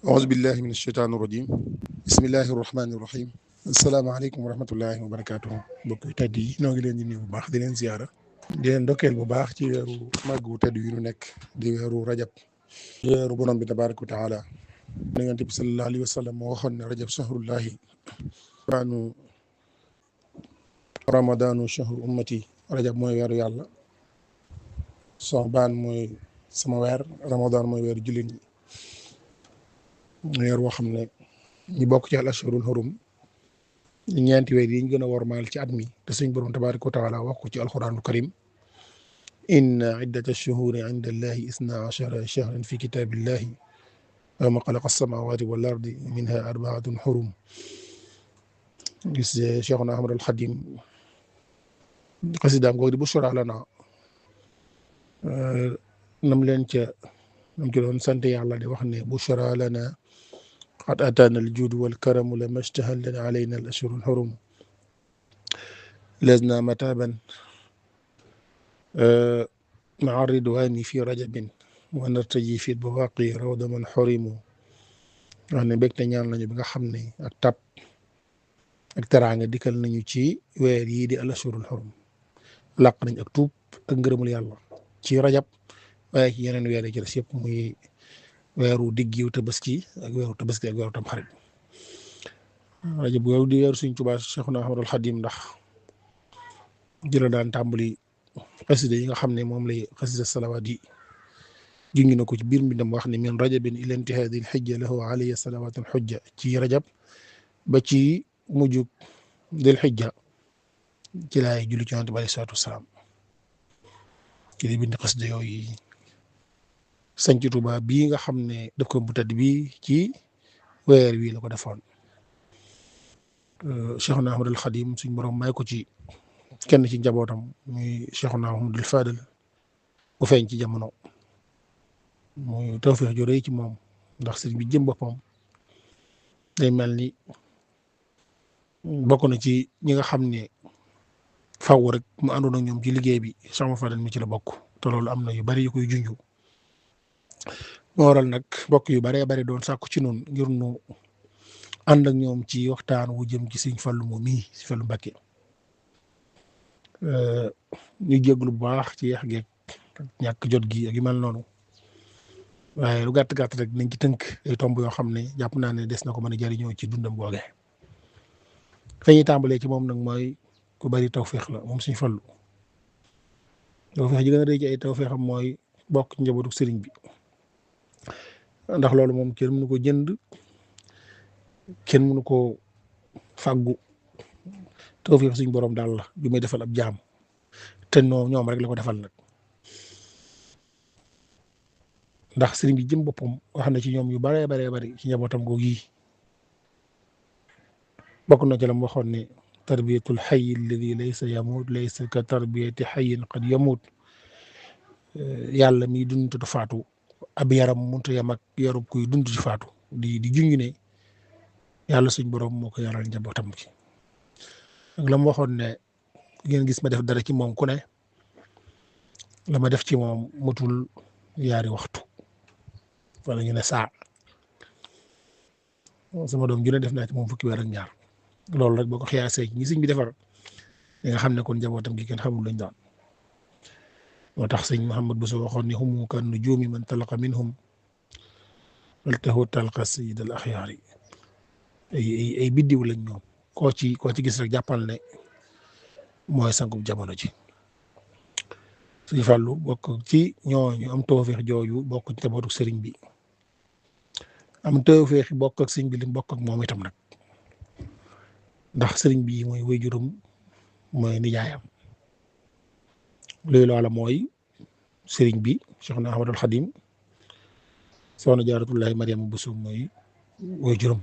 أعوذ بالله من الشيطان الرجيم بسم الله الرحمن الرحيم asalaamaaleykum wa rahmatullahi wa barakaatuhu mbokk yu tedd yi ñoo ngi leen di nuyu bu baax di leen ziyaara di leen ndokkeel bu baax ci weeru màgg wu tedd yu ñu nekk di weeru rajab di weeru borom bi tabaaraka wa taala Yonent bi sallallahu alayhi wa sallam moo waxoon ne rajab shahrullahi baanu ramadaanu shahru ummati rajab mooy weeru yàlla soxbaan mooy sama weer ramadaan mooy weeru jullit ñi weer woo xam ne ñi bokk ci al ashhurul hurum ñeenti weer yi ñu gën a wormaal ci at mi te suñ borom tabaaraka wa taala wax ko ci alquranul karim inna iddata shuhuri inda allahi isna ashara shahran fi kitabillahi yawma xalaqa as-samawati wal ardi minha arbaatun hurum gis Cheikhuna Ahmad al Xadim xasidaam googu di bushra lana nam ci doon sant yàlla di wax ne bushra lana qad ataana al-juud wal karamu lamma ishtahallat alayna al-ashhur al-hurum lazna mataban ma'a ridwani fi rajabin wa nartaji fi bawaqi rawda man hurimu wax ne bég te ñaan nañu bi nga xam ne ak tab ak teraanga dikkal nañu ci weer yii di al-ashhur al-hurum làq nañ ak tuub ak ngërëmul yàlla ci rajab waaye ci yeneen weer yi ci des yëpp muy weeru diggiw tabaski ak weeru tamxarit rajab boobu di weeru Sëriñ Tuubaa Cheikhuna Ahmadul Xadim ndax jëla daan tàmbali xasida yi nga xam ne moom lay xasida salawaat yi junj na ko ci biir mbindam wax ne min rajabin ila intihaadil xijja lahu alayya salawaatul xujja ci rajab ba ci mujjug del xijja ci laay julli ci Yonent bi alayhi salaatu wasalaam ci li bind xasida yooyu sanc Tuubaa bii nga xam ne def ko bu tedd bii ci weer wii la ko defoon Cheikhuna Ahmadul Xadim suñ borom may ko ci kenn ci njabootam muy Cheikhuna Ahmadul Fadal bu feeñ ci jamono muy tawfeex ju rëy ci moom ndax sëriñ bi jëm boppam day mel ni bokk na ci ñi nga xam ne faw rek mu àndoon ak ñoom ci liggéey bi Cheikhuna Fadal mi ci la bokk te loolu am na yu bari yu koy junju moo waral nag mbokk yu baree bari doon sàkku ci noonu ngir nu ànd ak ñoom ci waxtaan wu jëm ci Sëriñ Fallu moom mii si Fallu Mbàkke ñu jégalu bu baax ci yeex geeg ñàkk jot gi ak yu mel noonu waaye lu gàtt gàtt rek nañ ci tënk ay tomb yoo xam ne jàpp naa ne des na ko mën a jëriñoo ci dundam googee fa ñuy tàmbalee ci moom nag mooy ku bari tawféex la moom Sëriñ Fallu tawféex ji gën a rëy ci ay tawféexam mooy bokk ci njabootu sëriñ bi ndax loolu moom kenn mënu ko jënd kenn mënu ko fàggu tawfeex suñ borom daal la bi may defal ab jaam te ñoom rek la ko defal nag ndax sëriñ bi jëm boppam wax na ci ñoom yu baree bari ci njabootam googu yi bokk na ci la mu waxoon ne tarbiyatul hayy alladi laysa yamut laysa ka tarbiyati hayyin qad yamut yàlla mi dund te faatu ab yaram mënut a yem ak yarub kuy dund ci faatu di junj ne yàlla suñ borom moo ko yaral njabootam ci ak la mu waxoon ne ngeen gis ma def dara ci moom ku ne la ma def ci moom matul yaari waxtu wala ñu ne saa sama doom ju ne def naa ci moom fukki weer ak ñaar loolu rek boo ko xiyaasee ñi sëñ bi defar li nga xam ne kon njabootam gi kenn xamul lañ doon moo tax sëñ Mouhamed Bousso waxoon ni humu kan nujuumi man talaqa minhum waltahu talqa sayyid al axyaar yi ay biddiw lañ ñoom koo ci gis rek jàppal ne mooy sangub jamono ji Sëñ Fallu bokk ci ñooñu am tawfeex jooju bokk ci njabootu sëriñ bi am tawfeex bokk ak sëriñ bi li mu bokk ak moom itam nag ndax sëriñ bi mooy waajuram mooy nijaayam léegi loola mooy sëriñ bi Cheikhna Ahmadul Xadim soxna Jaaratullaahi Mariama Bousso mooy waajuram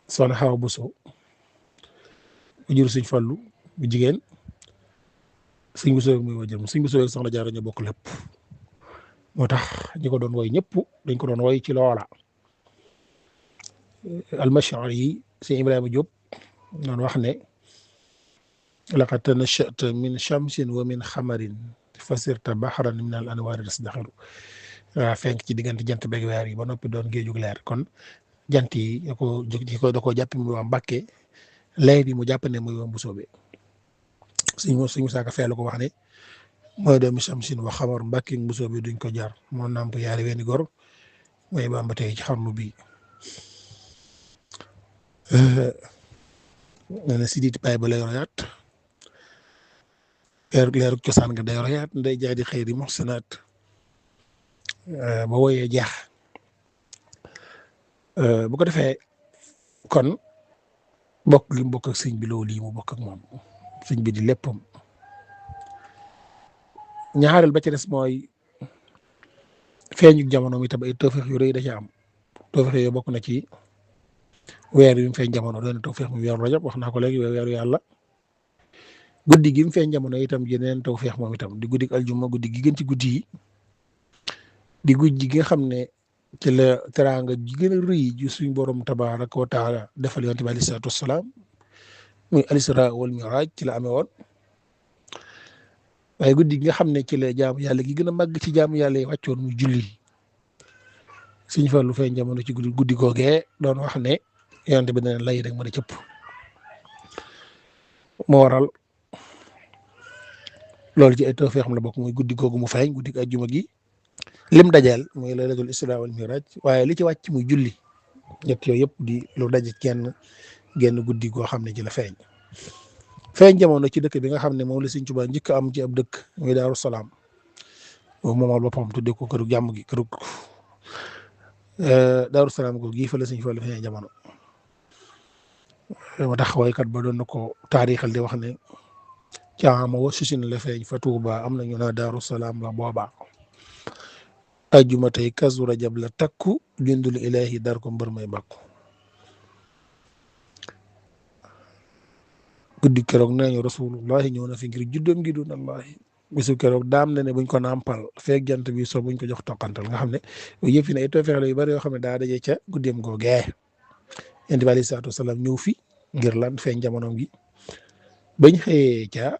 soxna Xawa Bousso waajur Sëñ Fallu bu jigéen Sëñ Bousso mooy waajuram Sëñ Bousso soxna Jaara ñoo bokk lépp moo tax ñi ko doon woy ñëpp dañ ko doon woy ci loola almashari yi Sëñ Ibrahima Diop noonu wax ne laqad tanashata min shamsin wa min xamarin fasirta baxran min al anwaari tasdaxiru waa fenk ci diggante jant beeg weer yi ba noppi doon géejug leer kon jant yi da koo jàpp muy waa Mbàkke lay bi mu jàpp ne muy waa Mbusoobe suñu saaka feelu ko wax ne mooy doomi Samsin wa xamar Mbàkke Mbusoobe duñ ko jar moo nàmp yaari weeni gor mooy Bàmba tey ci xarnu bi nee na sidit baay ba lay royaat leeru cosaan nga day royaat nday jaay di xëy di moxsanaat ba woyee jeex bu ko defee kon bokk gi mu bokk ak sëñ bi loolu yi mu bokk ak moom sëñ bi di léppam ñaareel ba ci des mooy feeñu jamono mi tam ay tawfeex yu rëy da ca am tawfeex yooyu bokk na ci weer yi mu feeñ jamono doon na tawfeex mu weeru rajab wax naa ko léegi weeru yàlla guddi gi mu feeñ jamono itam yeneen tawfeex moom itam di guddi aljuma guddi gi gën ci guddi yi di guddi gi nga xam ne ci la teraanga ji gën a rëy ji suñ borom tabaaraka wa taala defal yonent bi alayhi salaatu wassalaam muy al-israa wal miraaj ci la amee woon waaye guddi gi nga xam ne ci la jaamu yàlla gi gën a màgg ci jaamu yàlla yi wàccoon muy julli suñ fa lu feeñ jamono ci guddi googee doon wax ne yonent bi dana lay rek mën a cëpp moo waral loolu ci ay tawfeex xam la bokk muy guddi googu mu feeñ guddi àjjuma gi lim dajeel muy laylatul isra wal miraj waaye li ci wàcc muy julli ñett yooyu yëpp di lu daje genn guddi goo xam ne ci la feeñ jamono ci dëkk bi nga xam ne moom la Sëñ Tuubaa njëkk am ci ab dëkk muy Daaru Salaam moom moomal boppam tuddee ko këru jàmm gi këru Daaru Salaam googu gii fa la Sëñ Fallu feeñ jamono ma tax waykat ba doon na ko taarixal di wax ne caama wa susin la feeñ fa Tuubaa am na ñu naa Daaru Salaam la boobaa ajjuma tey kazu rajab la takku jundul ilaahi dar ko mbër may bàkku guddi keroog nee ñu rasulullahi ñëw na fi ngir juddam gi dun allahi bisu keroog daam na ne buñ ko nàmpal feeg jant bi so buñ ko jox toqantal nga xam ne yooyu yëpp fi ne ay tawfeex yu bari yoo xam ne daa daje ca guddeem googee yonent bi alayhi salaatu wasalaam ñëw fi ngir lan feeñ jamonoom gi bañ xëyee ca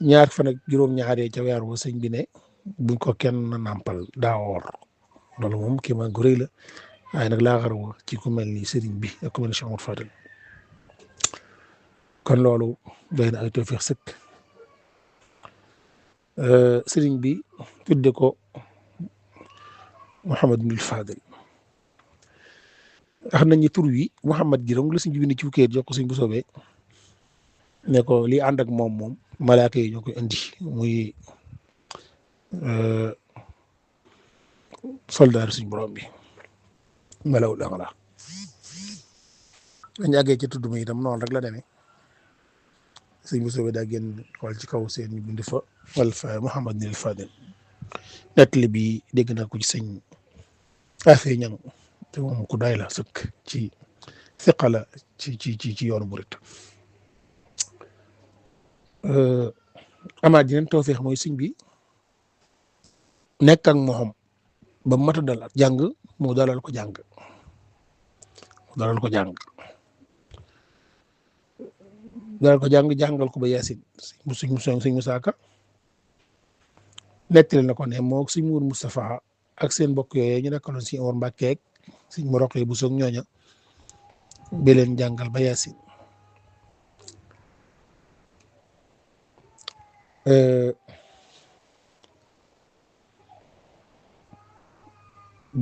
ñaar fan ak juróom-ñaaree ca weer wa sëñ bi ne buñ ko kenn nàmpal daa woor loolu moom kii maa gu rëy la waaye nag laa xarwa ci ku mel ni sëriñ bi ak ku mel ni Cheikh Amadou Fadel kon loolu doy na ay tawfeex sëkk sëriñ bi tudde ko Mouhamadul Fadel xam nañ ni tur wi Mouhamad gi rek la sëñ bi bind ci kayit jox ko sëñ bu soobee ne ko lii ànd ak moom malaaka yi ñoo koy indi muy soldaar suñ borom bi melaw la dañ àggee ci tudd mi itam noonu rek la demee sëñ bu soobee daa génn xool ci kaw seen ñu bind fa wal fa Mouhamad nil Fadel nettali bi dégg naa ko ci sëñ affaire ñang te moom ku day la sëkk ci fiqa ci yoonu murit amaat yeneen tawfeex mooy sëñ bi nekk ak moom ba mat a dal ak jàng mu dalal ko jàng jàngal ko ba Yaasin sëñ Musaa Ka nettali na ko ne moo sëñ Muur Moustapha ak seen mbokk yooyu ñu nekkaloon si Omar Mbàkke ak sëñ mu roqee bu soog ñooña bi leen jàngal ba Yaasin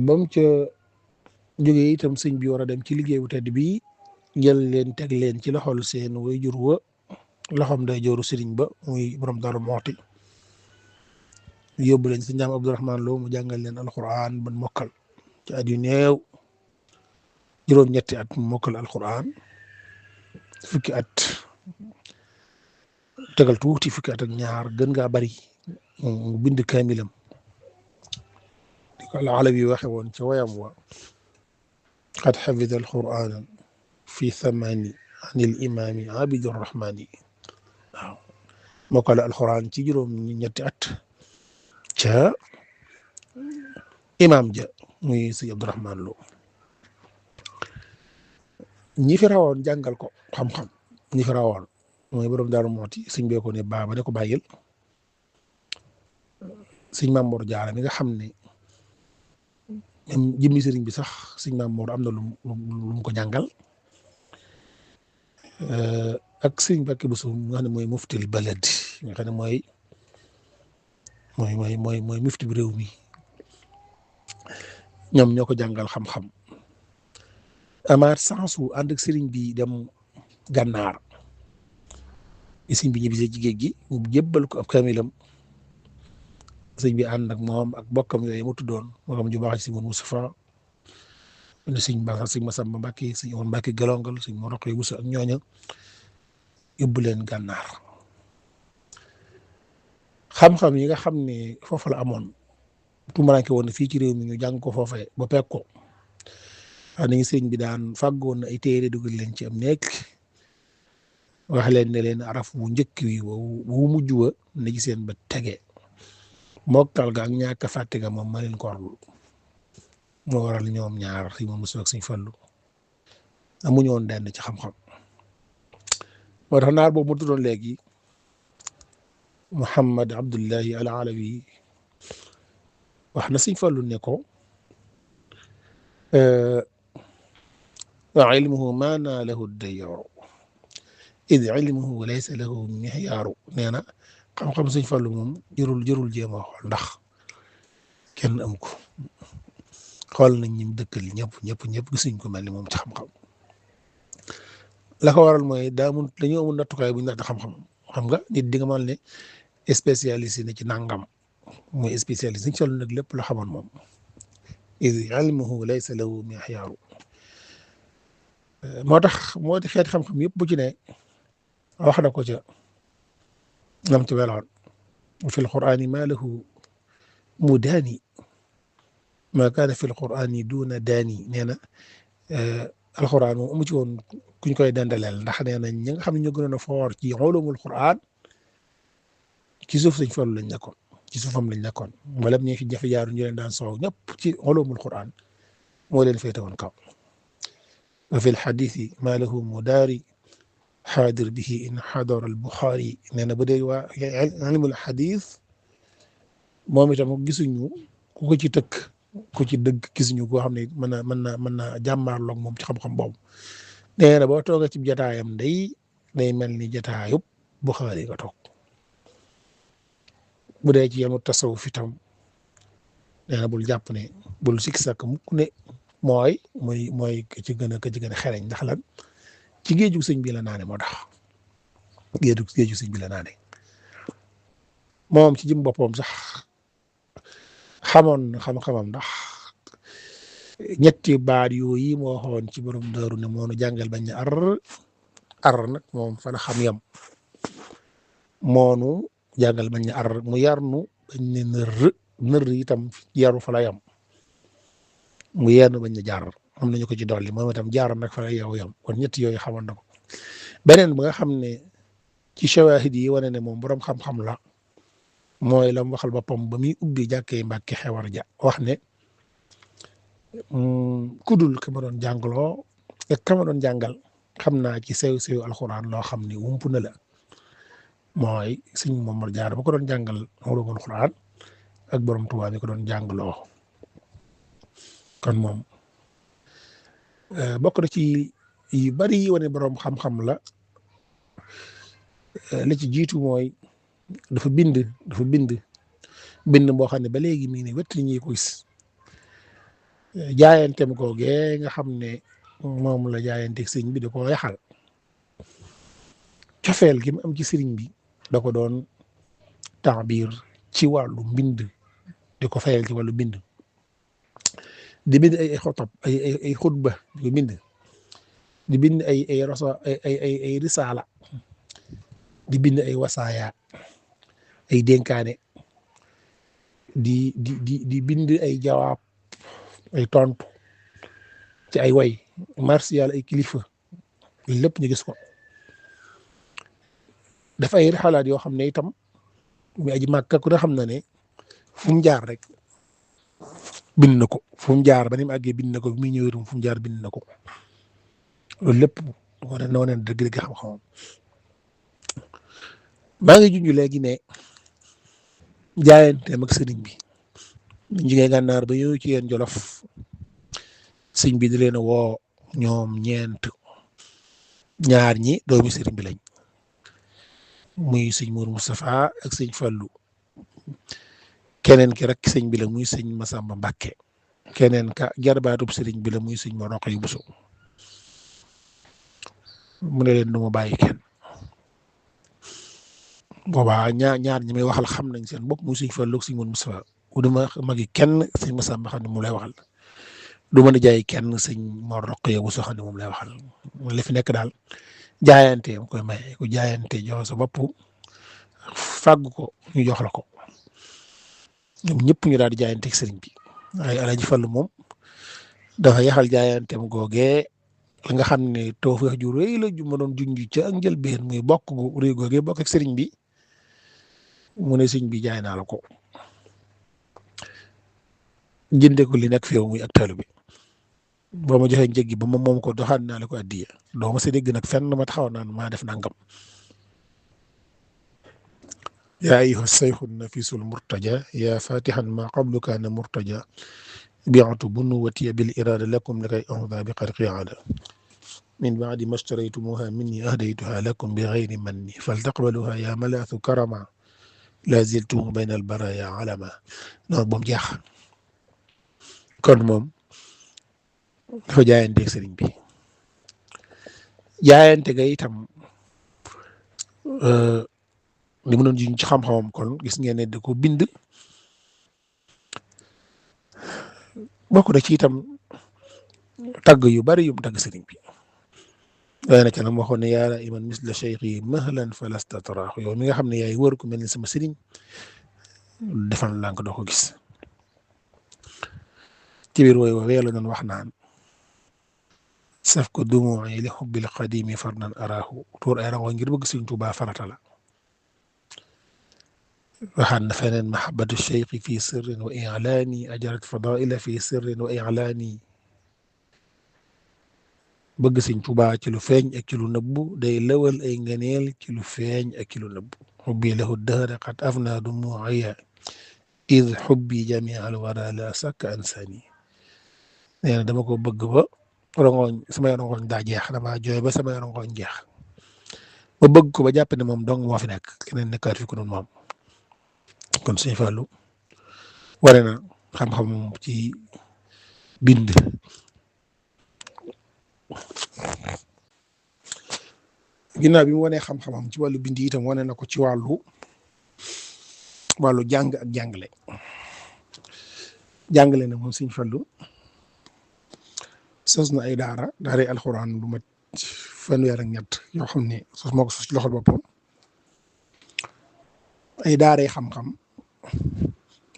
bam ca jógee itam sëñ bi war a dem ci liggéey bu tedd bi jël leen teg leen ci loxol seen waajur wa loxom day jooru sëriñ ba muy borom Daaru Muxti yóbbu leen si Njaam Abdourahman Lo mu jàngal leen alquran ban mokkal ci at yu néew juróom-ñetti at mu mokkal alquran fukki at tegal tuuti fukki at ak ñaar gën ngaa bari mu bind kaamilam di ko Alawi waxe woon ca wayam wa qad xafida alqurana fi thamani an il imami abidi rahmani waaw mokkal alquran ci juróom-ñetti at ca imam ja muy sëñ Abdourahman Lo ñi fi rawoon jàngal ko xam-xam ñi fi rawoon mooy borom Daaru Muxti sëñ bee ko ne baaba ne ko bàyyil sëñ Maam Mor Jaara mi nga xam ne même jëmmi sëriñ bi sax sëñ Maam Mor am na lu mu ko jàngal ak sëñ Mbàkke Buso nga xam ne mooy muftil balad nga xam ne mooy mufti bi réew mi ñoom ñoo ko jàngal xam-xam amaat sansu ànd ak sëriñ bi dem gànnaar bi sëñ bi ñibbisee ci géej gi mu jébbal ko ab kaamilam sëñ bi ànd ak moom ak bokkam yooyu mu tuddoon bokkam ju baax ci sëñ Moustapha ne sëñ Ba sëñ Massamba Mbàkke sëñ Omar Mbàkke Gelongal sëñ Mor Rokhaya Bousso ak ñooña yóbbu leen gànnaar xam-xam yi nga xam ne foofu la amoon tumuraanke woon na fii ci réew mi ñu jàng ko foofee ba pekk ko wax nañu sëñ bi daan fàggoon na ay téere dugal leen ci am nekk wax leen ne leen araf wu njëkk wi wu mujj wa na ci seen ba tege mokkal ga ak ñàkk a fàtte ga moom ma leen ko warlu moo waral ñoom ñaar si moom Musaa ak Sëñ Fallu amuñu woon denn ci xam-xam moo tax naar boobu mu tuddoon léegi Muhammad Abdullahi al Alawi wax na Sëñ Fallu ne ko wa ilmuhu ma naalahu dayyaaru id ilmuhu laysa lahu mihyaaru nee na xam-xam Sëñ Fallu moom jërul jéem a xool ndax kenn am ko xool nañ ñim dëkkal ñëpp gisuñ ko mel ni moom ci xam-xam la ko waral mooy dañoo amul nattukaay bu ñu natt xam-xam xam nga nit di nga mën ne spécialiste ne ci nangam mooy spécialiste Sëñ Fallu nag lépp la xamoon moom id ilmuhu laysa lahu mihyaaru moo di xeeti xam-xam yëpp bu ci ne wax na ko ca lam ci weloon fi l-Qur'aani maa lahu mudaani maa kaana fi l-Qur'aani duuna daani nee na alxuraan moom amu ci woon kuñ koy dandaleel ndax nee na ñi nga xam ne ñoo gënoon a foor ci ulumul Qur'aan ci suuf Sëñ Fallu lañ nekkoon ci suufam lañ nekkoon wala ñi fi jafe jaaru ñu leen daan soow ñëpp ci ulumul Qur'aan moo leen féete woon kaw wa fi l-hadiisi maa lahu mudaari xaadir bihi in xadara al-Buxaari nee na bu dee waa ilmul xadiis moom itam gisuñu ku ko ci tëkk ku ci dëgg gisuñu koo xam ne mën na jàmmaarloog moom ci xam-xam boobu nee na boo toogee ci jataayam day mel ni jataayub Buxaari nga toog bu dee ci yemu tasawuf itam nee na bul jàpp ne bul sikki sàkk mukk ne mooy ka ci gën a xereñ ndax lan ci géeju sëñ bi la naane moo tax géeju sëñ bi la naane moom ci jëm boppam sax xamoon xam-xamam ndax ñetti baat yooyu moo waxoon ci borom daaru ne moo nu jàngal bañ ne ar nag moom fa la xam yam moo nu jàngal bañ ne ar mu yar nu bañ ne nër itam yaru fa la yam mu yenn bañ ne jaar am nañu ko ci dolli moom itam jaar nag fa la yow yam kon ñetti yooyu xamoon na ko beneen ba nga xam ne ci shawahid yi wane ne moom borom xam-xam la mooy la mu waxal boppam ba muy ubbi jàkkee Mbàkke Xewar ja wax ne kudul ka ma doon jàngaloo ak ka ma doon jàngal xam naa ci sew alxuraan loo xam ne wumpu na la mooy Sëñ Mamor Jaara ba ko doon jàngal ulumul Qur'aan ak borom Tuubaa mi ko doon jàngaloo kon moom bokk na ci yu bari yi wane borom xam-xam la li ci jiitu mooy dafa bind boo xam ne ba léegi mii ne wett ñi ko gis jaayantem googee nga xam ne moom la jaayanteeg sëñ bi da ko yaxal cofeel gi mu am ci sëriñ bi da ko doon taabir ci wàllu mbind di ko fayal ci wàllu mbind di bind ay xotab ay xutba di ko bind di bind ay risaala di bind ay wasaaya ay dénkaane di bind ay jawaab ay tontu ci ay way martial ay kilifa lépp ñu gis ko dafa ay rixalaat yoo xam ne itam mi aji Màkka ku ne xam na ne fu mu jaar rek bind na ko fu mu jaar ba ni mu àggee bind na ko bi muy ñëwee fu mu jaar bind na ko loolu lépp wane na dëgg-dëgg xam-xamam maa ngi junj léegi ne jaayanteem ak sëriñ bi ñu jigee gànnaar ba ñëw ci yéen Jolof sëñ bi di leen a woo ñoom ñeent, ñaar ñi doomi sëriñ bi lañ muy sëñ Mour Moustapha ak sëñ Fallou, keneen ki rek sëñ bi la muy sëñ Massamba Mbacke, keneen ka jarbaatub sëriñ bi la muy sëñ Mor Rokhaya Bousso. mu ne leen du ma bàyyi kenn. boobaa ñaar ñi may waxal xam nañ seen bopp muy sëñ Fallou ak sëñ Mour Moustapha bu duma magi kenn sëñ Massamba xam ne moom lay waxal, du mën a jaay kenn sëñ Mor Rokhaya Bousso xam ne moom lay waxal. li fi nekk daal jaayante am koy maye ku jaayante jox sa bopp fàggu ko ñu jox la ko. ñoom ñëpp ñu daal di jaayante ak sëriñ bi waaye Alaaji Fallu moom dafa yaxal jaayanteem googee la nga xam ne tawfeex ju rëy la ju ma doon junj ca ak njëlbeen muy bokk gu rëy googee bokk ak sëriñ bi mu ne sëriñ bi jaay naa la ko jënde ko li nekk fi yow muy ak taalibe bi boo ma joxee njëg gi ba ma moom ko doxaat naa la ko addiya doo ma sa dégg nag fenn ma taxaw naan maa def nangam. yaa ayyuha sayxu nafisul murtaja yaa fatihan ma qablu kaana murtaja bi'tu bunuwatiya bil irada lakum likay anza bi xarqi aada min baadi ma shtaraytumuha minni ahdaytuha lakum bi gayri manni faltaqbaluha yaa malaathu karama la ziltum bayna albaraya alama. noonu ba mu jeex kon moom dafa jaayanteeg sëriñ bi jaayante ga itam li mu doon jiñ ci xam-xamam kon gis ngeen ne da ko bind bokk na ci itam tagg yu bari yum tagg sëriñ bi waaye nag nag waxoon ne yaa iman misla cheikhi mahlan falasta taraahu yow mi nga xam ne yaay wër ku mel ni sama sëriñ defal lànk doo ko gis. ci biir wooy woowee la doon wax naan saf ko dumu'i li hubbil qadimi fardan araahu tuur ay rango ngir bëgg sëriñ Tuubaa farata la. waxaat na feneen mahabbatu cheikhi fi sirrin wa i'laani ajarat fadaila fi sirrin wa i'laani bëgg sëñ Tuubaa ci lu feeñ ak ci lu nëbbu day lëwal ay ngëneel ci lu feeñ ak ci lu nëbbu xubbi lahu dahra qad afna dumu'iya id xubbi jamia al wara la sakka ansani. nee na dama ko bëgg ba rongoñ samay rongoñ daa jeex dama jooy ba samay rongoñ jeex ba bëgg ko ba jàpp ne moom dong moo fi nekk keneen nekkaat fi ku doon moom. kon sëñ Fallou ware na xam-xam ci bind ginnaaw bi mu wanee xam-xamam ci wàllu bind itam wane na ko ci wàllu jàng ak jàngale na moom sëñ Fallou sos na ay daaray alxuraan lu mat fanweer ak ñett yoo xam ne moo ko sos ci loxol boppam ay daaray xam-xam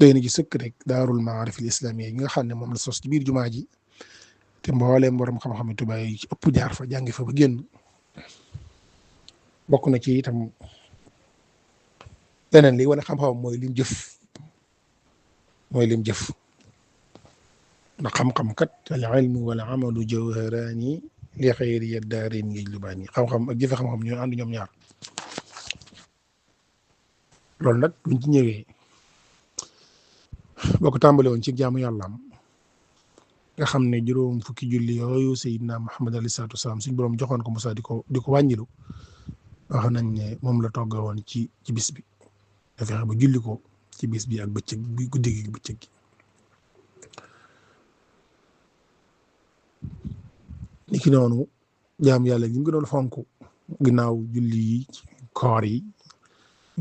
doy na ci sëkk rek daarul maarif al islamiyya yi nga xam ne moom la sos ci biir jumaa ji te mbooleem borom xam-xam yi Tuubaa yi ci ëpp jaar fa jàngi fa ba génn. bokk na ci itam leneen li wane xam-xam mooy lim jëf ndax xam-xam kat al ilmu wal amalu jawharaani li xayri daarayni yajlubaani xam-xam ak jëfe xam-xam ñoo ànd ñoom ñaar. loolu nag buñ ci ñëwee boo ko tàmbale woon ci jaamu yàllaam nga xam ne juróom fukki julli yooyu Seydina Muhammad alayhi salaatu wasalaam suñ boroom joxoon ko Musaa di ko wàññilu wax nañ ne moom la togga woon ci bis bi da fexe ba julli ko ci bis bi ak bëccëg bi guddi gi bëccëg gi. ni ki noonu jaamu yàlla gi mu gënoon fonk ginnaaw julli yi koor yi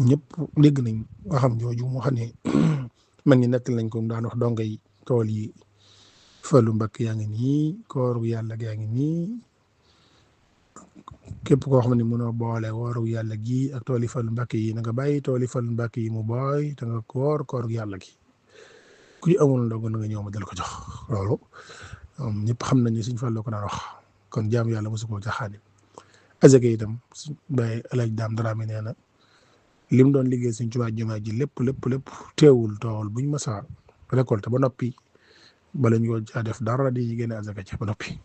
ñëpp dégg nañ waxam jooju moo xam ne man ñi nettal nañ ko daan wax donga yi tool yi Fallu Mbàkke yaa ngi nii kooru yàlla gaa ngi nii képp koo xam ne mënoo boole wooru yàlla gi ak tool yi Fallu Mbàkke yi na nga bàyyi tool yi Fallu Mbàkke yi mu booy te nga kooru yàlla gi ku ci amul ndogu na nga ñëw ma dal ko jox. loolu ñëpp xam nañ ne Sëñ Fallu ko daan wax kon jaamu yàlla mosu koo jaxaane. azaka itam Baay Alaaj Daam Daraame nee na lim doon liggéey Sëñ Tuubaa jumaa ji lépp teewul tool buñ masa récolté ba noppi bala ñu ko caa def dara di génne azaka ci ba noppi.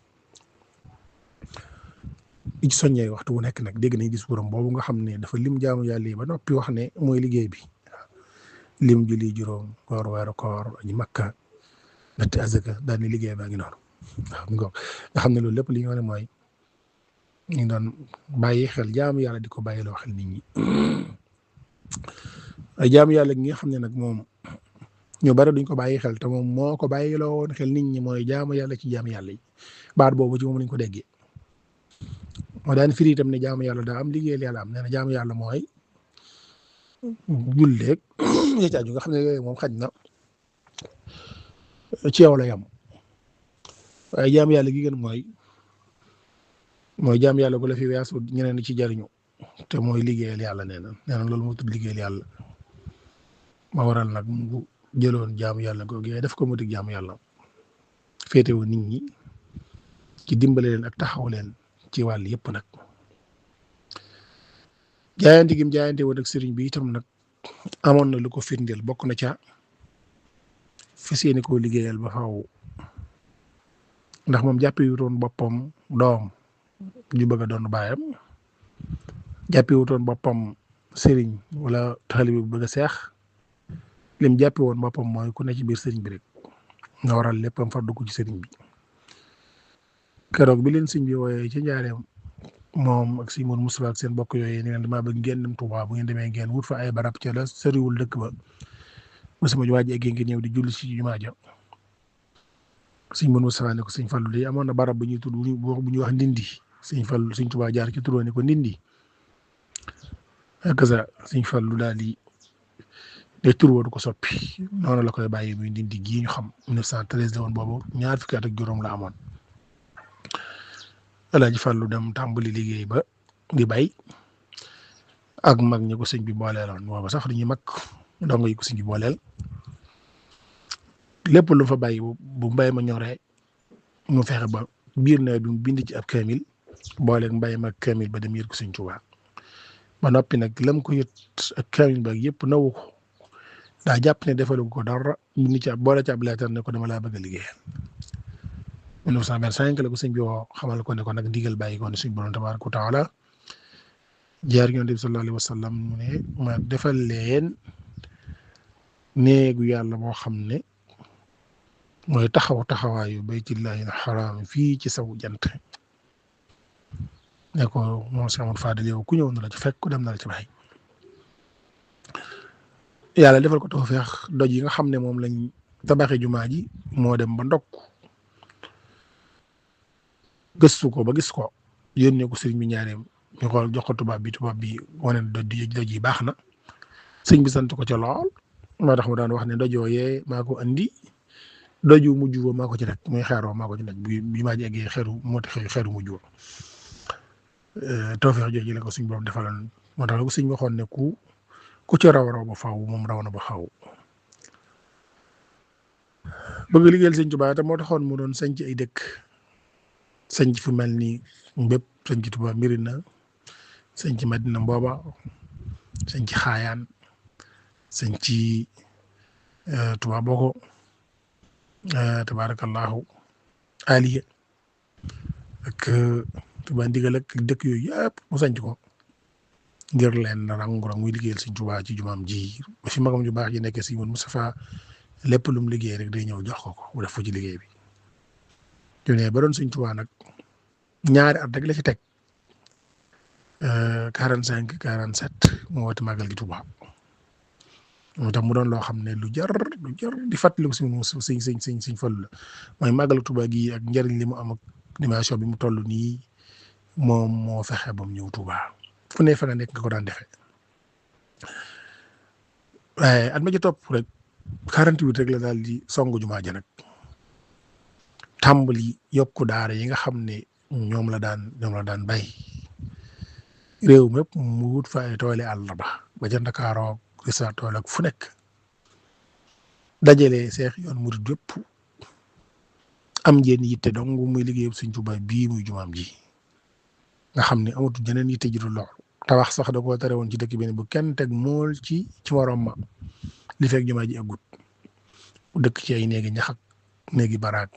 ci soññee waxtu wu nekk nag dégg nañ discours am boobu nga xam ne dafa lim jaamu yàlla yi ba noppi wax ne mooy liggéey bi lim julli juróom koor weeru koor aji makka natt azaka daal ni liggéey baa ngi noonu waaw mi ngoog nga xam ne loolu lépp li ñu wane mooy ñu ngi doon bàyyi xel jaamu yàlla di ko bàyyiloo xel nit ñi ay jaamu yàlla gi nga xam ne nag moom ñu bari duñ ko bàyyi xel te moom moo ko bàyyiloo woon xel nit ñi mooy jaamu yàlla ci jaamu yàlla yi baat boobu ci moom lañ ko déggee moo daan firi itam ne jaamu yàlla daa am liggéeyal yàlla am nee na jaamu yàlla mooy julleeg ya caaju nga xam ne yooyu moom xaj na ci yow la yam waaye jaamu yàlla gi gën mooy jaamu yàlla gu la fi weesu ñeneen ci jariñu te mooy liggéeyal yàlla nee na loolu moo tudd liggéeyal yàlla ma waral nag mu jëloon jaamu yàlla googu def ko mu dig jaamu yàlla féetewoo nit ñi ci dimbale leen ak taxaw leen ci wàll yëpp nag jaayante gi mu jaayante woon ak sëriñ bi itam nag amoon na lu ko firndeel bokk na ca fas yéene koo liggéeyal ba faaw ndax moom jàppe wutoon boppam doom ju bëgg a doon baayam jàppe wutoon boppam sëriñ wala taalibe bu bëgg a seex lim jàppe woon boppam mooy ku ne ci biir sëriñ bi rek nga waral léppam fa dugg ci sëriñ bi keroog bi leen sëriñ bi wooyee ci njaareem moom ak si Mourou Moussa ak seen bokk yooyu ne damaa bëgg ngeen dem Touba bu ngeen demee ngeen wut fa ay barab ca la soriwul dëkk ba ba sama waa ji eggee ngeen ñëw di julli ci jumaa ja sëñ Mourou Moussa ne ko sëñ Fallou de amoon na barab bu ñuy tudd bu ñuy wax Ndindi sëñ Fallou sëñ Touba jaar ci turoo ne ko Ndindi ak sa sëñ Fallou daal di day turoo du ko soppi noonu la koy bàyyi muy Ndindi gii ñu xam 1913 la woon boobu ñaar fukki at ak juróom la amoon. Alaaji Fàllu dem tàmbali liggéey ba di bay ak mag ñi ko sëñ bi booleeloon booba sax dañuy mag ndongo yi ko sëñ bi booleel lépp lu fa bàyyi bu mbay ma ñoree mu fexe ba biir nawet bi mu bind ci ab kaamil booleeg mbay ma kaamil ba dem yët ko sëñ Tuubaa ba noppi nag lam ko yët ak kaamil ba yëpp nawu ko daa jàpp ne defalu ko dara bind ci ab boole ci ab leetar ne ko dama laa bëgg a liggéeyal 1925 la ko sëñ bi woo xamal ko ne ko nag ndigal bàyyi ko ne suñu borom tabaaraka wa taala jaar Yonent bi sallallahu alayhi wa sallam mu ne ma defal leen néegu yàlla boo xam ne mooy taxawaayu baytillahi al-haram fii ci sawu jant ne ko moom Cheikh Amadou Fadel yow ku ñëw na la ci fekk ku dem na la ci bàyyi yàlla defal ko tawfeex doj yi nga xam ne moom lañ tabaxee jumaa ji moo dem ba ndokk gëstu ko ba gis ko yónnee ko sëriñ bi ñaareem ñu xool jox ko tubaab bi wane ne doj yi baax na sëñ bi sant ko ca lool moo tax mu daan wax ne doj yooyee maa ko andi doju mujj ba maa ko ci rek muy xeeroo maa ko ci nekk bi maa ji eggee xeeru mujj ba tawfeex jooju la ko suñ borom defaloon moo tax la ko sëñ bi waxoon ne ku ci raw ba faaw moom raw na ba faaw bëgg liggéeyal sëñ Tuubaa te moo taxoon mu doon sañ ci ay dëkk. sañ fu mel ni mbépp sañ ci Touba Mirina sañ ci Madina Mbooba sañ ci Xaayaan sañ ci Touba Bogo tabarakallahu Aliya ak Touba Ndigal ak dëkk yooyu yëpp mu sañ ko ngir leen rang muy liggéeyal sëñ Touba ci jumaam ji ba fi magam ju baax ji nekk si woon Moustapha lépp lu mu liggéey rek day ñëw jox ko mu def ko ci liggéey bi. ñu ne ba doon sëñ Tuubaa nag ñaari at rek la ci teg 45 47 mu woote màggal gi Tuubaa moo tax mu doon loo xam ne lu jar di fàttaliku si sëñ Fallu la mooy màggalu Tuubaa gi ak njëriñ li mu am ak dimension bi mu toll nii moom moo fexe ba mu ñëw Tuubaa fu ne fa nga nekk nga ko daan defee waaye at ma ci topp rek 48 rek la daal di songu jumaa ja nag. tàmbali yokku daara yi nga xam ne ñoom la daan bay réew mépp mu wut fa ay tooli àllarba ba ca Ndakaaroo Rissa tool ak fu nekk dajale seex yoon murid yëpp am njeen yitte dong muy liggéeyam Sëñ Tuubaa bii muy jumaam ji nga xam ne amatu jeneen yitte ji du lool tabax sax da koo tere woon ci dëkk bi ne bu kenn teg mool ci morom ma li fekk jumaa ji agut dëkk ci ay néegi ñax ak néegi baraak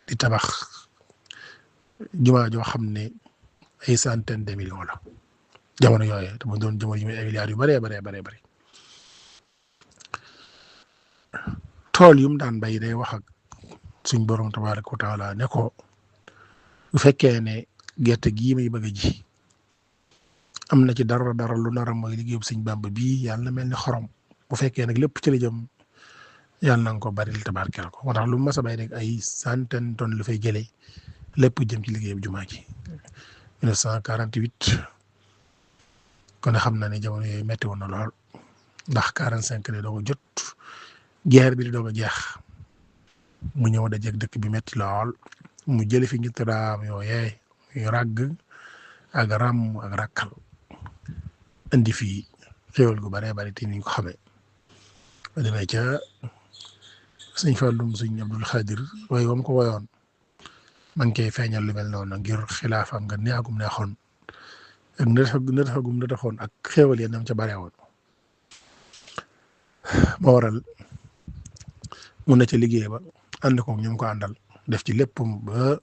di tabax jumaa joo xam ne ay centaine de millions la jamono yooyu te mu doon jamono yi muy ay milliards yu bëree bëri tool yu mu daan bay day wax ak suñ borom tabaaraka wa taala ne ko bu fekkee ne gerte gii may bëgg a ji am na ci dara lu nar a mooy liggéeyub sëñ Bàmba bii yàlla na mel ni xorom bu fekkee nag lépp ci la jëm yàlla na nga ko baril tabaarkeel ko moo tax lu mas a bay rek ay centaine tonnes lu fay jëlee lépp jëm ci liggéeyub jumaa ji 1948 kon xam na ne jamono yooyu metti woon na lool ndax 45 ne doo ko jot guerre bi di doog a jeex mu ñëw dajeeg dëkk bi metti lool mu jële fi ñetti raam yooyee muy ràgg ak ràmm ak ràkkal indi fii xéwal gu baree bari te niñ ko xamee ba demee ca sëñ Fallum sëñ Abdul Xaadir waaye wam ko woyoon ma ngi koy feeñal lu mel noonu ngir xilaafam nga neexagum neexoon ak nëtaxagum nëtaxoon ak xéwal yi nam ca baree woon moo waral mun na ca liggéey ba ànd ko ñu ko àndal def ci lépp ba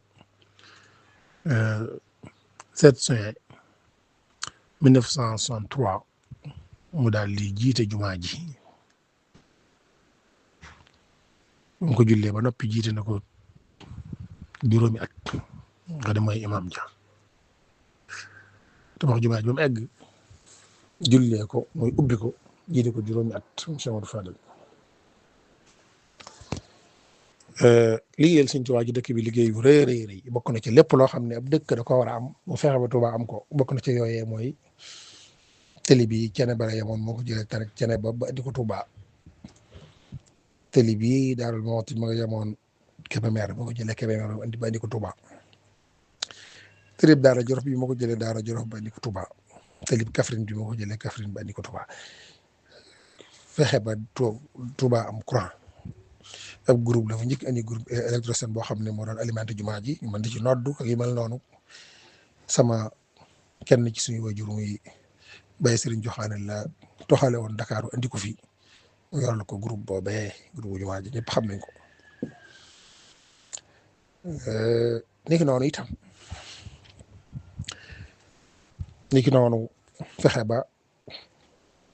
7 juin 1963 mu daal di jiite jumaa ji mu ko jullee ba noppi jiite na ko juróomi at nga dem mooy imam ja tabax jumaa ji ba mu egg jullee ko mooy ubbi ko jiite ko juróomi at Cheikh Amadou Fadal liggéeyal Sëñ Tuubaa ji dëkk bi liggéey bu rëy rëy bokk na ci lépp loo xam ne ab dëkk da ko war a am mu fexe ba Tuubaa am ko bokk na ci yooyee mooy tëli bi cene bara yemoon moo ko jëlee tarek cene ba indi ko Tuubaa tëli bi Daarul Muxti ma nga yemoon Kébémer moo ko jëlee Kébémer ba indi ko Tuubaa tëli bi Daara Jolof bi moo ko jëlee Daara Jolof ba indi ko Tuubaa tëli bi Kaffrine bi moo ko jëlee Kaffrine ba indi ko Tuubaa fexe ba Tuubaa am courant ab groupe la fa njëkk indi groupe électrogène boo xam ne moo doon alimenté jumaa ji ñu mën di ci noddu ak yu mel noonu sama kenn ci suñu wajur muy Baye Serigne Joxaane la toxale woon Dakar andi ko fii mu yoral ko groupe boobee groupe jumaa ji ñëpp xam nañ ko niki noonu itam niki noonu fexe ba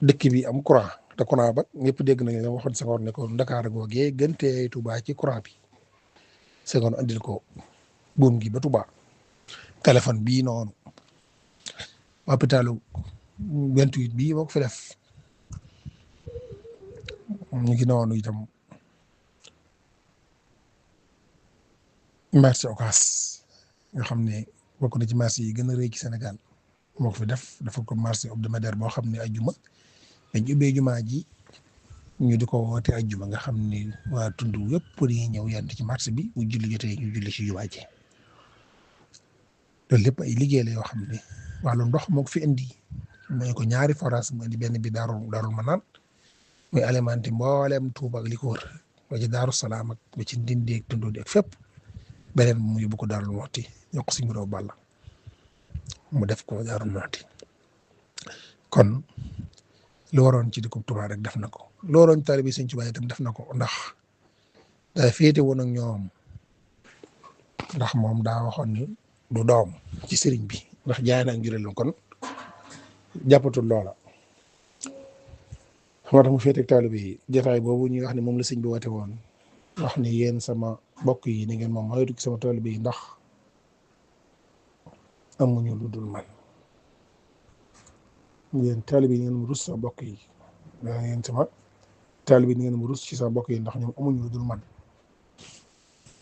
dëkk bi am courant te courant ba ñëpp dégg nañ la waxoon Senghor ne ko Dakar googee gëntee Touba ci courant bi Senghor andil ko buum gi ba Touba téléphone bii noonu hôpitalu 28 bii moo ko fi def ñu ngi noonu itam marché Ocass nga xam ne bokk na ci marché yi gën a rëy ci Sénégal moo ko fi def dafa ko marché hebdomadaire boo xam ne ay juma dañ ubbee jumaa ji ñu di ko woote ay juma nga xam ne waa tund yëpp dañuy ñëw yànd ci marché bi mu julli jotee ñu julli ci jumaa ji loolu lépp ay liggéey la yoo xam ne wàllu ndox moo ko fi indi mooy ko ñaari forage mu indi benn bi daarul Manaan muy alimenté mboolem Tuuba ak li ko wër ba ci Daaru Salaam ak ba ci Ndindi ak Tundóodi ak fépp beneen mu yóbbu ko Daarul Muxti yokk si ngiroo Balla mu def ko Daarul Muxti kon lu waroon ci dëkku Tuuba rek def na ko lu waroon taalibe Sëñ Tuuba itam def na ko ndax daa féete woon ak ñoom ndax moom daa waxoon ni du doom ci sëriñ bi ndax jaay na ak njuréelam kon jàppatul loola moo tax mu féete ak taalibe yi jotaay boobu ñuy wax ne moom la sëñ bi woote woon wax ni yéen sama mbokk yi ni ngeen moom moytu ci sama taalibe yi ndax amuñu lu dul man yéen taalibe yi ngeen mu rus sama mbokk yi yéen sama taalibe yi ngeen mu rus ci sama mbokk yi ndax ñoom amuñu lu dul man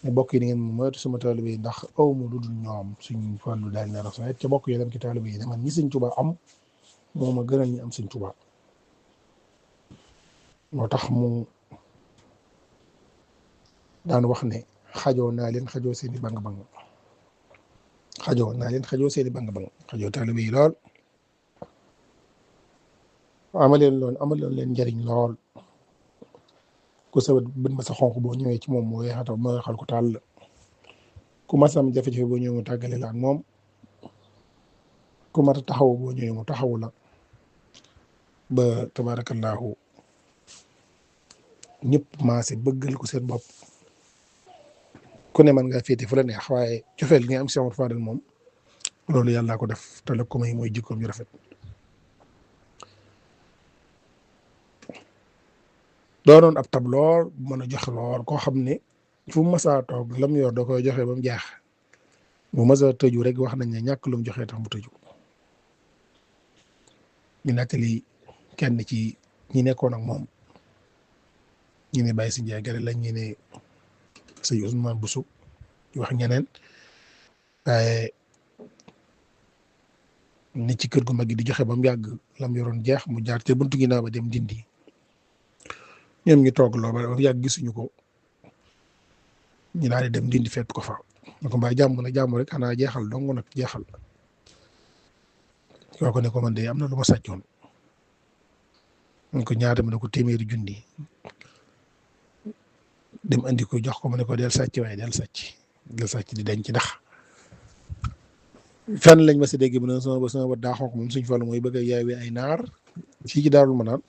ne mbokk yi ni ngeen moytu sama taalibe yi ndax awma lu dul ñoom suñ Fallu daal ne rax ca mbokk yi dem ci taalibe yi ne man ñi Sëñ Tuubaa am moo ma gënal ñi am Sëñ Tuubaa moo tax mu daan wax ne xajoo naa leen xajoo seeni bang-bang xajoo naa leen xajoo seeni bang-bang xajoo taalibe yi lool amaleen leen njariñ lool ku sa bët ma sa xonq boo ñëwee ci moom moo weexal ko tàll ku mas am jafe-jafe boo ñëwee mu tàggale la ak moom ku mat a taxaw boo ñëwee mu taxawu la ba tabaarakallaahu ñëpp maase bëggal ko seen bopp ku ne man ngaa féete fu la neex waaye cofeel gi nga am si Amadou Fadal moom loolu yàlla ko def te la ko may mooy jikkoom yu rafet doonoon ab tab lool mën a joxe lool koo xam ne fu mu masaa toog lam yor da koy joxe ba mu jaax bu masa tëju rek wax nañ ne ñàkk lu mu joxe tax mu tëju. ñu nettali kenn ci ñi nekkoon ak moom ñu ne Baye Si Njaay Gare lañ ñu ne sëñ Ousmane Bousso wax ñeneen waaye ni ci kër gu mag gi di joxe ba mu yàgg lam yoroon jeex mu jaar te buntu ginnaaw ba dem dindi ñoom ñu toog loo ba mu yàgg gisuñu ko ñu daal di dem dindi fekk ko fa ne ko mbaa jàmm na jàmm rek xanaa jeexal dong nag jeexal kooku ne ko man de am na lu ma sàccoon mun ko ñaata mu ne ko téeméeri junni dem andi ko jox ko mu ne ko del sàcc waaye del sàcc di denc ndax fenn lañ ma si dégg mu ne sama bët daa xonq moom suñ Fallu mooy bëgg a yaay ay naar fii ci Daarul Manaan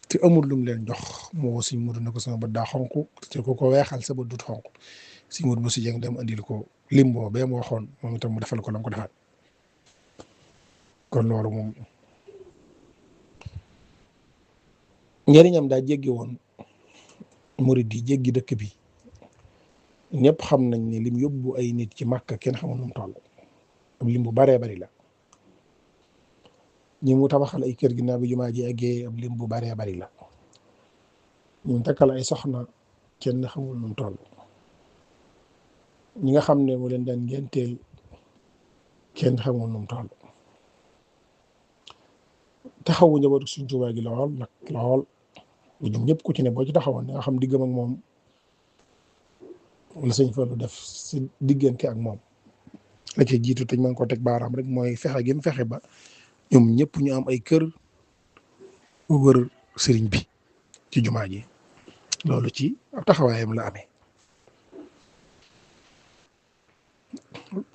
te amul lu mu leen jox moo suñ mudu ne ko sama bët daa xonq te ku ko weexal sa bët dut xonq suñ mudu ba si jëng dem andil ko limbo bee mu waxoon moom itam mu defal ko lam ko defaat kon loolu moom njëriñam daa jéggi woon murid yi jéggi dëkk bi ñëpp xam nañ ne lim yóbbu ay nit ci Màkka kenn xamul nu mu toll ab lim bu baree bari la ñi mu tabaxal ay kër ginnaaw bi jumaa ji eggee ab lim bu baree bari la ñu takkal ay soxna kenn xamul nu mu toll ñi nga xam ne mu leen daan ngénteel kenn xamul nu mu toll taxawu njabootu Sëriñ Tuubaa gi lool nag lool ñoom ñëpp ku ci ne boo ci taxawoon nga xam diggam ak moom la Sëriñ Fallu def si diggante ak moom la ci jiitu te ñu mën ko teg baaraam rek mooy fexe gi mu fexe ba ñoom ñëpp ñu am ay kër wër sëriñ bi ci jumaa ji loolu ci ab taxawaayam la amee.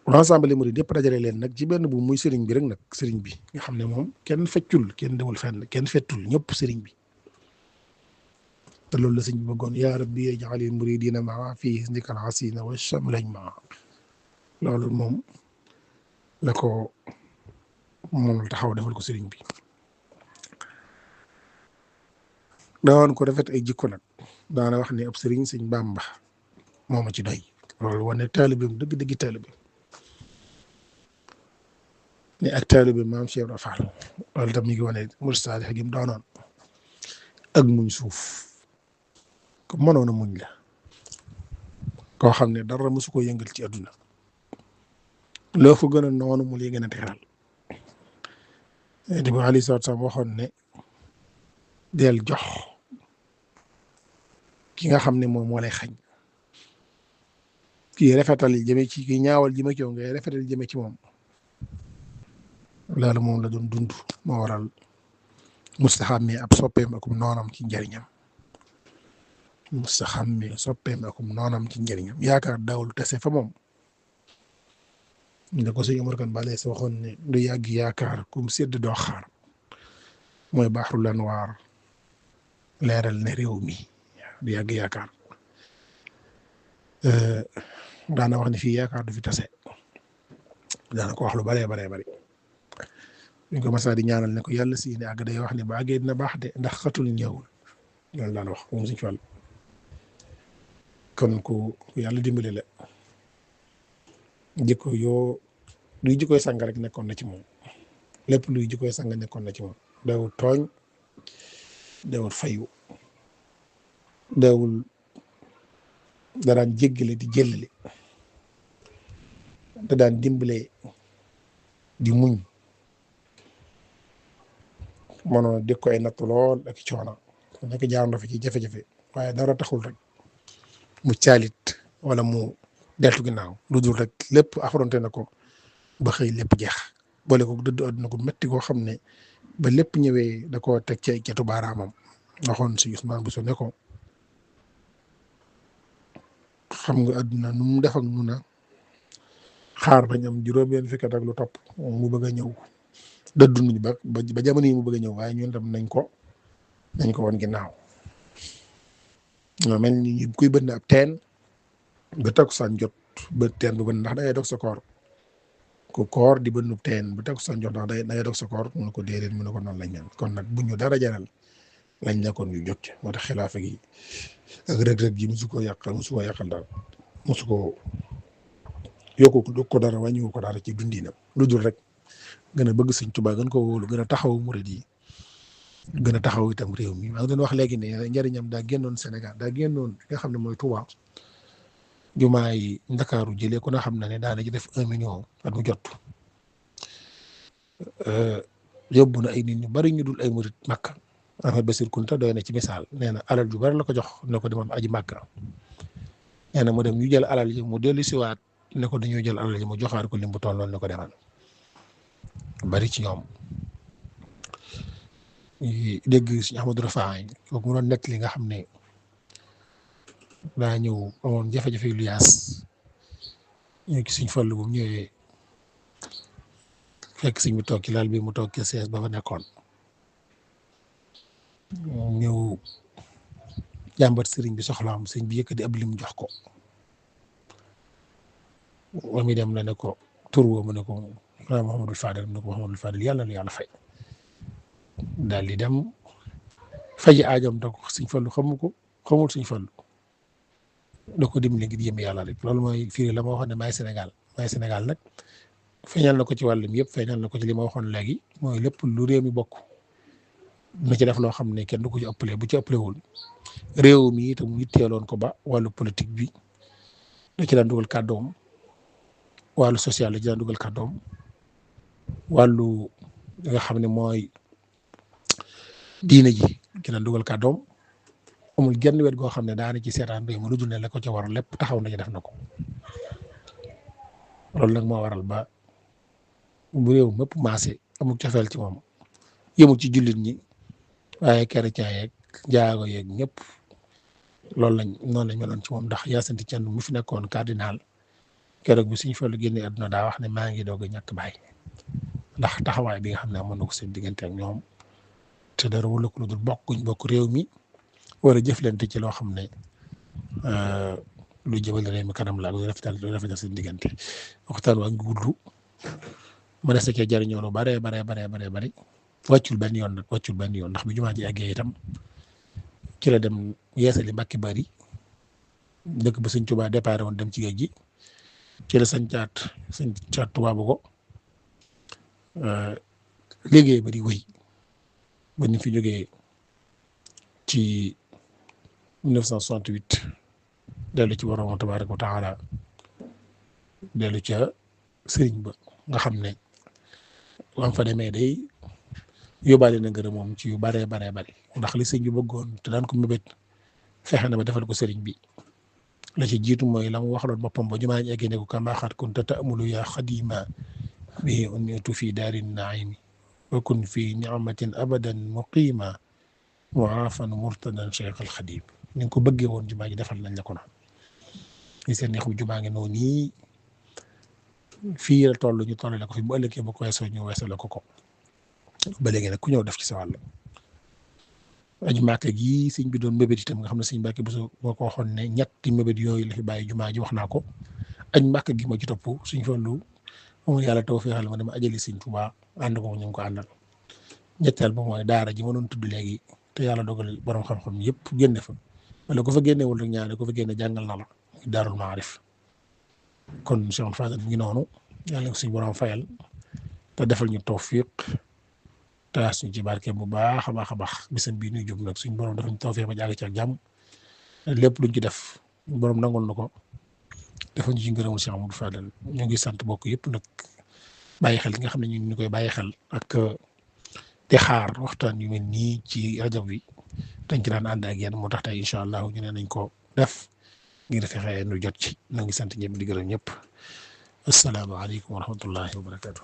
l'ensemble murid yëpp dajale leen nag ci benn bu muy sëriñ bi rek nag sëriñ bi nga xam ne moom kenn feccul kenn demul fenn kenn fettul ñëpp sëriñ bi te loolu la sëriñ bi bëggoon yaa rabbi ij'alil muridina maa fii ndikal asina wa shamlañ maa loolu moom la ko moom la taxaw defal ko sëriñ bi daawoon ko rafet ay jikko nag daana wax ne ab sëriñ sëñ Bàmba moo ma ci doy loolu wane taalibeem dëgg-dëgg taalibe ne ak taalibe maam Cheikh Ibra Fall loolu tam mi ngi wane murid saalix gi mu doonoon ak muñ suuf ko mënoon a muñ la koo xam ne dara mosu ko yëngal ci àdduna loo fa gën a noonu mu lay gën a teral di ba aleyhi salaatu salaam waxoon ne del jox ki nga xam ne moom moo lay xañ kii rafetal jëme ci kii ñaawal jëme ci moom ngay rafetal jëme ci moom loolu moom la doon dund moo waral mustaxam mi ab soppeem akum noonam ci njëriñam mustaxam mi soppeem akum noonam ci njëriñam yaakaar daawul tese fa moom nga ko sëñ Umar Kan bale sa waxoon ne du yàgg yaakaar kum sedd doo xaar mooy baaxul anwaar leeral ne réew mi du yàgg yaakaar daana wax ne fii yaakaar du fi tase daana ko wax lu baree bari ñu ko masaa di ñaanal ne ko yàlla si ne àgg day wax ne ba àggee dina baax de ndax xatul ñëwul loolu daan wax moom Sëñ Fallu kon ku yàlla dimbali la jikko yoo luy jikkoy sang rek nekkoon na ci moom lépp luy jikkoy sang nekkoon na ci moom dawul tooñ dawul fayu dawul da daan jéggale di jëllale da daan dimbale di muñ mënoon dégg ko ay natt lool ak coono nekk jaar na fi ci jafe-jafe waaye dara taxul rek mu caalit wala mu deltu ginnaaw lu dul rek lépp affronté na ko ba xëy lépp jeex boole ko dëdd àdduna ko métti koo xam ne ba lépp ñëwee da koo teg ci ay cetu baaraamam waxoon si Ousmane Bousso ne ko xam nga àdduna nu mu def ak nu na xaar bañ am juróom-benn fukki at ak lu topp mu bëgg a ñëw dëddu nañu ba jamono yi mu bëgg a ñëw waaye ñun tam nañ ko wan ginnaaw ñoo mel ni kuy bënn ab teen ba takkusaan jot ba teen ba bënn ndax da ngay dog sa koor ku koor di bënnu teen ba takkusaan jot ndax da ngay dog sa koor mu ne ko déedéet mu ne ko noonu lañ mel kon nag bu ñu dara jaral lañ nekkoon ñu jot ci moo tax xilaafa gi ak rëg-rëg gi mosu koo yàqal daal mosu ko yokku ko dara wàññiwu ko dara ci dundinam lu dul rek gën a bëgg Sëñ Tuubaa gën ko wóolu gën a taxaw murid yi gën a taxaw itam réew mi maa ngi doon wax léegi ne njëriñam daa génnoon Sénégal daa génnoon nga xam ne mooy Touba jumaa yi Ndakaaru jëlee ko na xam ne daana ci def 1 million at mu jot yóbbu na ay nit ñu bari ñu dul ay murid Makka Ahmed Bassir Kounta doy na ci misaal nee na alal ju bari la ko jox ne ko demoon aji Makka nee na mu dem ñu jël alal ji mu dellu siwaat ne ko dañoo jël alal ji mu joxaat ko lim bu tolloon ne ko demal bari ci ñoom dégg suñu Ahmadou Rafaay kooku mu doon nekk li nga xam ne daa ñëw amoon jafe-jafe lu yaas ñu ki suñ Fallu bu ñëwee fekk sëñ bi toog ci lal bi mu toog ci sees ba fa nekkoon ñëw jàmbat sëriñ bi soxlaam sëñ bi yëkkati ab lim jox ko wa mi dem na ne ko tur woo mu ne ko Mouhamadou Fadel mu ne ko Mouhamadou Fadel yàlla na yàlla fay daal di dem faji aajoom da ko sëñ Fallu xamul sëñ Fallu da ko dimbali ngir yëm yàlla rek loolu mooy firi la ma waxoon ne maay Sénégal nag feeñal na ko ci wàllum yëpp feeñal na ko ci li ma waxoon léegi mooy lépp lu réew mi bokk na ci def loo xam ne kenn du ko ci ëppale bu ci ëppalewul réew mi itam yitteeloon ko ba wàllu politique bi da ci daan dugal kàddoom wàllu social la ci daan dugal kàddoom wàllu nga xam ne mooy diine ji ci daan dugal kàddoom amul genn wet goo xam ne daana ci seetaan réew mi lu dul ne la ko ca war lépp taxaw na ci def na ko loolu nag moo waral ba bu réew mépp maase amul cofeel ci moom yëmul ci jullit ñi waaye chrétien yeeg jaago yeeg ñëpp noonu lañ meloon ci moom ndax Hyacinthe Thiandoum mu fi nekkoon cardinal keroog bi Sëñ Fallu génne àdduna daa wax ne maa ngi doog a ñàkk baay ndax taxawaay bi nga xam ne amoon na ko seen diggante ak ñoom te dara wala ko lu dul bokk réew mi war a jëflante ci loo xam ne lu jëmale réew mi kanam la lu rafetal seen diggante waxtaan waa ngi gudd ma des cee jariñoo lu bare wàccul benn yoon ndax bi jumaa ji àggee itam ci la dem yeesali Mbàkke Bari dëkk ba Sëñ Tuubaa déparé woon dem ci géej gi ci la sañcaat Tuubaa bu ko liggéey ba di wéy ba ni fi jógee ci 1968 dellu ci borom tabaaraka wa taala dellu ca sëriñ ba nga xam ne wam fa demee day yóbbaale na ngërëm moom ci yu baree ndax li sëñ bi bëggoon te daan ko mébét fexe na ba defal ko sëriñ bi la ci jiitu mooy la mu waxaloon boppam ba jumaa ji eggee ne ko kama xat kunta ta'mulu yaa xadima bihi unitu fi daarin naimi wa kun fi ni'matin abadan muqima mu'afan murtadan cheikh al xadim ni nga ko bëggee woon jumaa ji defal nañ la ko na li seen neexu jumaa ngi noonu nii fii la toll ñu tollale ko fi bu ëllëgee ba ko weesoo ñu weesoo ko ba léegi nag ku ñëw def ci sa wàll aju Màkka gi sëñ bi doon mébét itam nga xam ne sëñ Mbàkke Buso boo ko waxoon ne ñetti mébét yooyu la fi bàyyi jumaa ji wax naa ko aju Màkka gi ma ci topp Sëñ Fallu moom yàlla tawfeexal ma dama ajali Sëñ Tuubaa ànd ko ñu ngi ko àndal ñetteel ba mooy daara ji ma doon tudd léegi te yàlla dogal borom xam-xam yëpp génne fa wala ku fa génnewul rek ñaane ku fa génne jàngal na la Daarul Maarif kon Cheikh Fadel mi ngi noonu yàlla ko suñu borom fayal te defal ñu tawfiq taas ñu ci barke bu baax a baax bisam bii ñuy jub nag suñu borom dafa ñu tawfiq ba jàgg ci ak jàmm lépp luñ ci def borom nangul na ko dafa ñu ci ngërëmul Cheikh Amadou Fadel ñu ngi sant bokk yëpp nag bàyyi xel nga xam ne ñu koy bàyyi xel ak di xaar waxtaan yu mel nii ci rajo bi dañ ci daan ànd ak yéen moo tax tey incha allah ñu ne nañ ko def ngir fexe nu jot ci ñu ngi sant ñëpp di gërëm ñëpp asalaamaaleykum wa rahmatullahi wa barakatuh